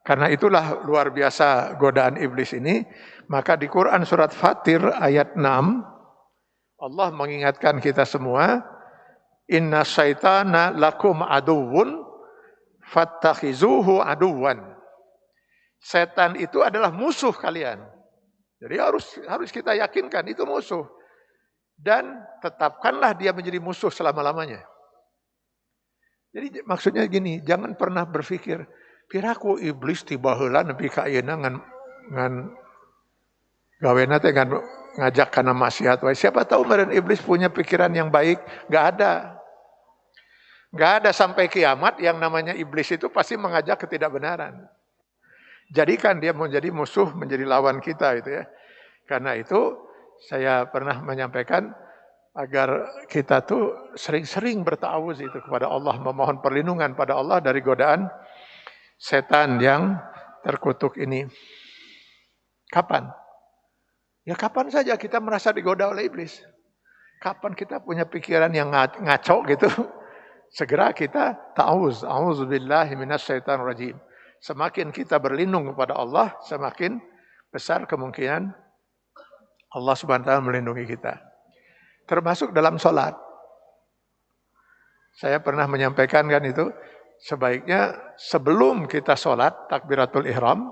Karena itulah luar biasa godaan iblis ini. Maka di Quran surat Fatir ayat 6, Allah mengingatkan kita semua, inna syaitana lakum aduwwun fattakhizuhu aduwan. Setan itu adalah musuh kalian. Jadi harus kita yakinkan itu musuh. Dan tetapkanlah dia menjadi musuh selama-lamanya. Jadi maksudnya gini, jangan pernah berpikir, piraku iblis tiba heula nepi ka ayeuna ngan gawena teh ngan ngajak kana maksiat wae. Siapa tahu meureun iblis punya pikiran yang baik, enggak ada. Enggak ada sampai kiamat yang namanya iblis itu pasti mengajak ketidakbenaran. Jadikan dia menjadi musuh, menjadi lawan kita itu ya. Karena itu saya pernah menyampaikan agar kita tuh sering-sering bertawuz itu kepada Allah, memohon perlindungan pada Allah dari godaan setan yang terkutuk ini. Kapan? Ya kapan saja kita merasa digoda oleh iblis. Kapan kita punya pikiran yang ngaco gitu, segera kita ta'awuz. A'udzubillahi minasyaitonir rajim. Semakin kita berlindung kepada Allah, semakin besar kemungkinan Allah Subhanahu wa taala melindungi kita. Termasuk dalam sholat. Saya pernah menyampaikan kan itu, sebaiknya sebelum kita sholat, takbiratul ihram,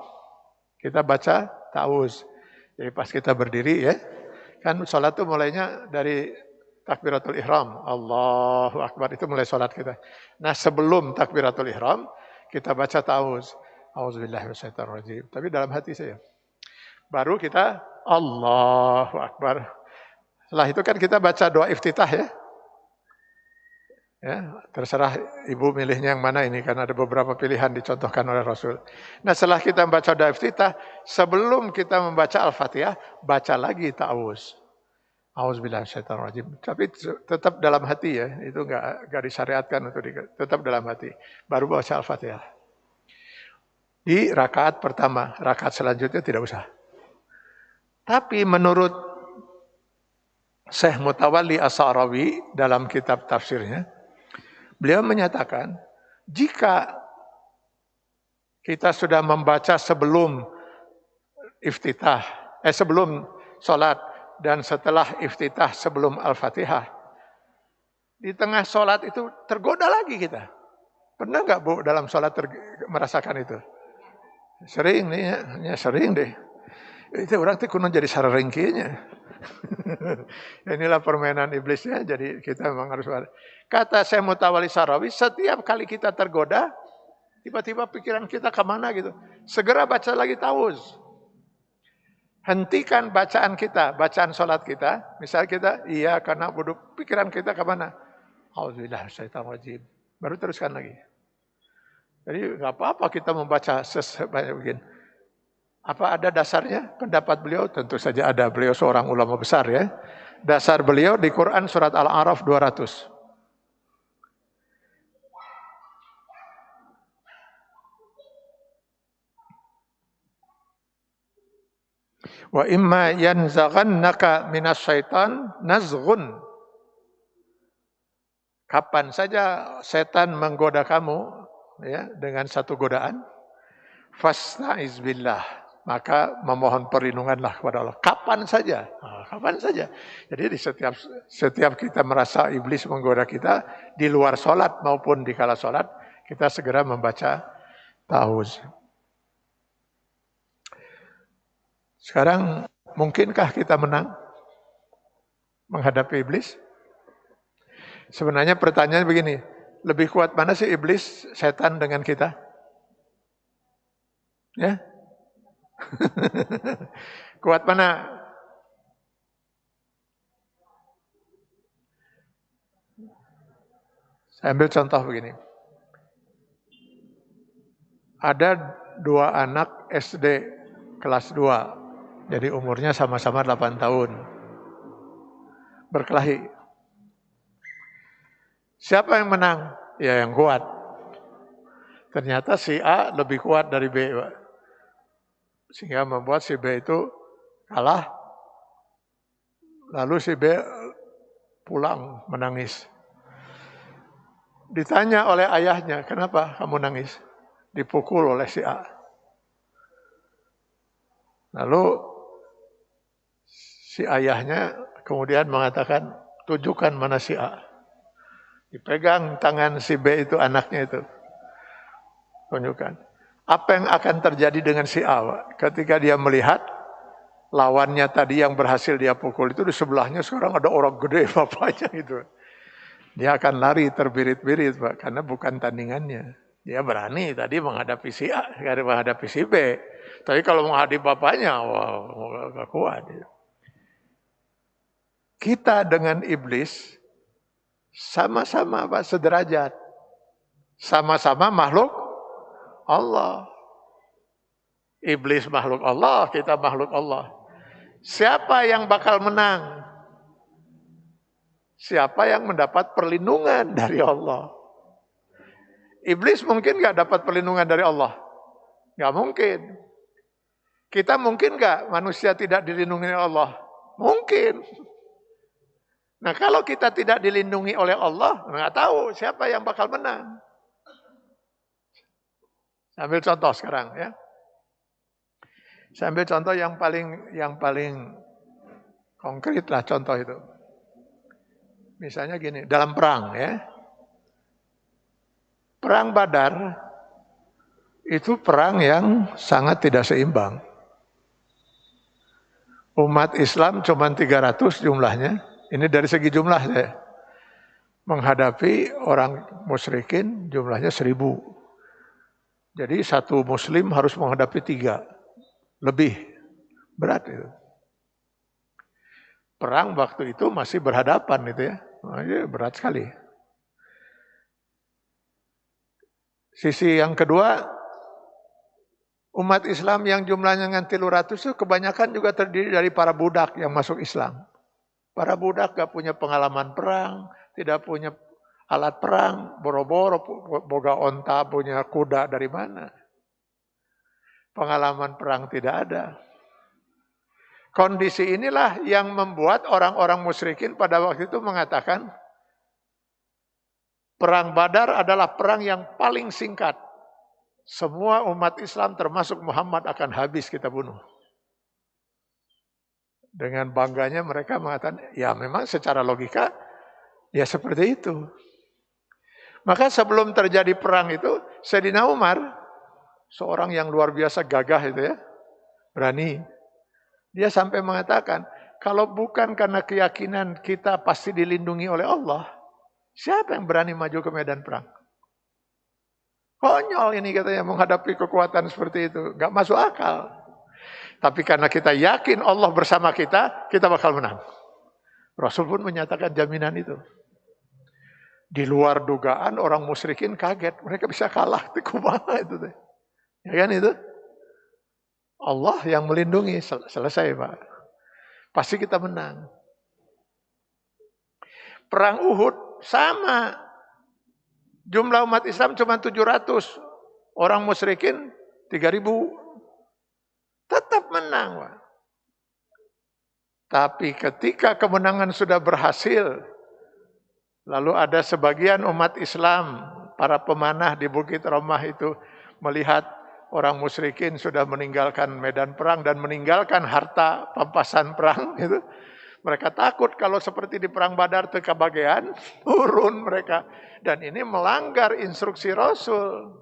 kita baca ta'awuz. Jadi pas kita berdiri ya, kan sholat itu mulainya dari takbiratul ihram. Allahu Akbar, itu mulai sholat kita. Nah sebelum takbiratul ihram, kita baca ta'awuz. A'udzubillahi minasyaitonir rajim. Tapi dalam hati saya. Baru kita Allahu Akbar. Setelah itu kan kita baca doa iftitah ya. Ya, terserah ibu milihnya yang mana ini, karena ada beberapa pilihan dicontohkan oleh Rasul. Nah setelah kita membaca doa iftitah, sebelum kita membaca Al-Fatihah, baca lagi ta'awuz. A'udzubillahi minasyaitonir rajim. Tapi tetap dalam hati ya, itu enggak disyariatkan untuk tetap dalam hati. Baru baca Al-Fatihah. Di rakaat pertama, rakaat selanjutnya tidak usah. Tapi menurut Syekh Mutawalli As-Sa'rawi dalam kitab tafsirnya, beliau menyatakan, jika kita sudah membaca sebelum iftitah, sebelum sholat, dan setelah iftitah sebelum Al-Fatihah, di tengah sholat itu tergoda lagi kita. Pernah nggak Bu dalam sholat merasakan itu? Sering nih ya sering deh. Itu orang tuh kuno jadi sararengkinya. Inilah permainan iblisnya, jadi kita memang harus. Kata Syekh Mutawalli Sarawi, setiap kali kita tergoda, tiba-tiba pikiran kita kemana gitu, segera baca lagi ta'awuz. Hentikan bacaan kita, bacaan sholat kita. Misal kita, iya karena bodoh, pikiran kita kemana? A'udzubillahi minasyaitonir rajim. Baru teruskan lagi. Jadi nggak apa-apa kita membaca sebanyak begini. Apa ada dasarnya? Pendapat beliau tentu saja ada. Beliau seorang ulama besar ya. Dasar beliau di Quran surat Al-A'raf 200. Wa imma yanzaghannaka minas syaitan nazghun. Kapan saja setan menggoda kamu ya dengan satu godaan, fasta'iz billah, maka memohon perlindunganlah kepada Allah. Kapan saja, kapan saja. Jadi di setiap kita merasa iblis menggoda kita di luar sholat maupun di kala sholat, kita segera membaca ta'awuz. Sekarang mungkinkah kita menang menghadapi iblis? Sebenarnya pertanyaannya begini, lebih kuat mana sih iblis, setan dengan kita? Ya? Kuat mana? Saya ambil contoh begini. Ada 2 anak SD kelas 2. Jadi umurnya sama-sama 8 tahun. Berkelahi. Siapa yang menang? Ya yang kuat. Ternyata si A lebih kuat dari B. Sehingga membuat si B itu kalah. Lalu si B pulang menangis. Ditanya oleh ayahnya, kenapa kamu nangis? Dipukul oleh si A. Lalu si ayahnya kemudian mengatakan, tunjukkan mana si A. Dipegang tangan si B itu, anaknya itu. Tunjukkan. Apa yang akan terjadi dengan si A, Pak? Ketika dia melihat lawannya tadi yang berhasil dia pukul itu, di sebelahnya sekarang ada orang gede bapaknya itu. Dia akan lari terbirit-birit, Pak, karena bukan tandingannya. Dia berani tadi menghadapi si A, menghadapi si B. Tapi kalau menghadapi bapaknya, wah, gak kuat. Kita dengan iblis sama-sama, Pak, sederajat. Sama-sama makhluk Allah. Iblis makhluk Allah, kita makhluk Allah. Siapa yang bakal menang? Siapa yang mendapat perlindungan dari Allah? Iblis mungkin gak dapat perlindungan dari Allah? Gak mungkin. Kita mungkin gak manusia tidak dilindungi oleh Allah? Mungkin. Nah kalau kita tidak dilindungi oleh Allah, gak tahu siapa yang bakal menang. Ambil contoh sekarang ya. Saya ambil contoh yang paling konkret lah contoh itu. Misalnya gini, dalam perang ya. Perang Badar itu perang yang sangat tidak seimbang. Umat Islam cuma 300 jumlahnya. Ini dari segi jumlah saya. Menghadapi orang musyrikin jumlahnya 1000. Jadi satu muslim harus menghadapi 3. Lebih berat itu. Perang waktu itu masih berhadapan itu ya. Berat sekali. Sisi yang kedua, umat Islam yang jumlahnya nganti 100 itu kebanyakan juga terdiri dari para budak yang masuk Islam. Para budak gak punya pengalaman perang, tidak punya alat perang, boro-boro boga onta, punya kuda dari mana. Pengalaman perang tidak ada. Kondisi inilah yang membuat orang-orang musyrikin pada waktu itu mengatakan, perang Badar adalah perang yang paling singkat. Semua umat Islam termasuk Muhammad akan habis kita bunuh. Dengan bangganya mereka mengatakan, ya memang secara logika, ya seperti itu. Maka sebelum terjadi perang itu, Sayyidina Umar, seorang yang luar biasa gagah itu ya, berani. Dia sampai mengatakan, kalau bukan karena keyakinan kita pasti dilindungi oleh Allah, siapa yang berani maju ke medan perang? Konyol ini katanya menghadapi kekuatan seperti itu. Gak masuk akal. Tapi karena kita yakin Allah bersama kita, kita bakal menang. Rasul pun menyatakan jaminan itu. Di luar dugaan orang musyrikin kaget. Mereka bisa kalah. Kumaha itu. Ya kan itu? Allah yang melindungi. Selesai Pak. Pasti kita menang. Perang Uhud sama. Jumlah umat Islam cuma 700. Orang musyrikin 3000. Tetap menang. Pak. Tapi ketika kemenangan sudah berhasil, lalu ada sebagian umat Islam, para pemanah di Bukit Romah itu melihat orang musyrikin sudah meninggalkan medan perang dan meninggalkan harta pampasan perang itu. Mereka takut kalau seperti di perang Badar kebagian, turun mereka. Dan ini melanggar instruksi Rasul.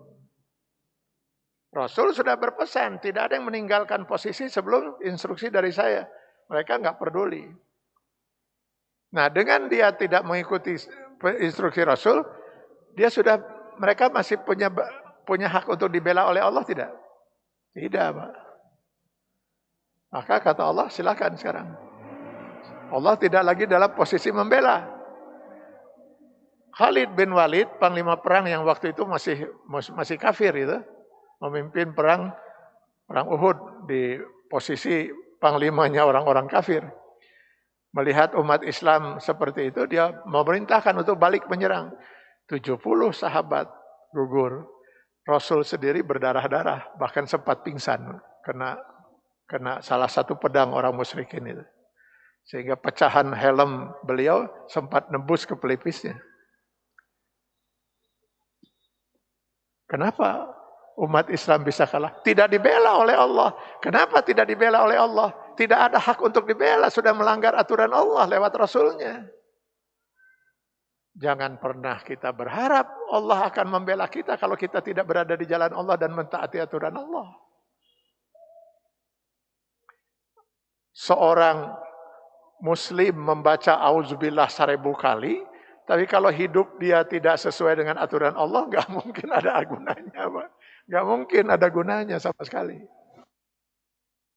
Rasul sudah berpesan, tidak ada yang meninggalkan posisi sebelum instruksi dari saya. Mereka nggak peduli. Nah, dengan dia tidak mengikuti instruksi Rasul, mereka masih punya hak untuk dibela oleh Allah tidak? Tidak, Pak. Maka kata Allah, silakan sekarang. Allah tidak lagi dalam posisi membela. Khalid bin Walid, panglima perang yang waktu itu masih kafir itu, memimpin perang Uhud di posisi panglimanya orang-orang kafir. Melihat umat Islam seperti itu, dia memerintahkan untuk balik menyerang. 70 sahabat gugur. Rasul sendiri berdarah-darah, bahkan sempat pingsan kena salah satu pedang orang musyrikin itu. Sehingga pecahan helm beliau sempat nembus ke pelipisnya. Kenapa? umat Islam bisa kalah? Tidak dibela oleh Allah. Kenapa tidak dibela oleh Allah? Tidak ada hak untuk dibela, sudah melanggar aturan Allah lewat Rasulnya. Jangan pernah kita berharap Allah akan membela kita kalau kita tidak berada di jalan Allah dan mentaati aturan Allah. Seorang Muslim membaca auzubillah 1000 kali, tapi kalau hidup dia tidak sesuai dengan aturan Allah, nggak mungkin ada gunanya, Pak. Nggak mungkin ada gunanya sama sekali.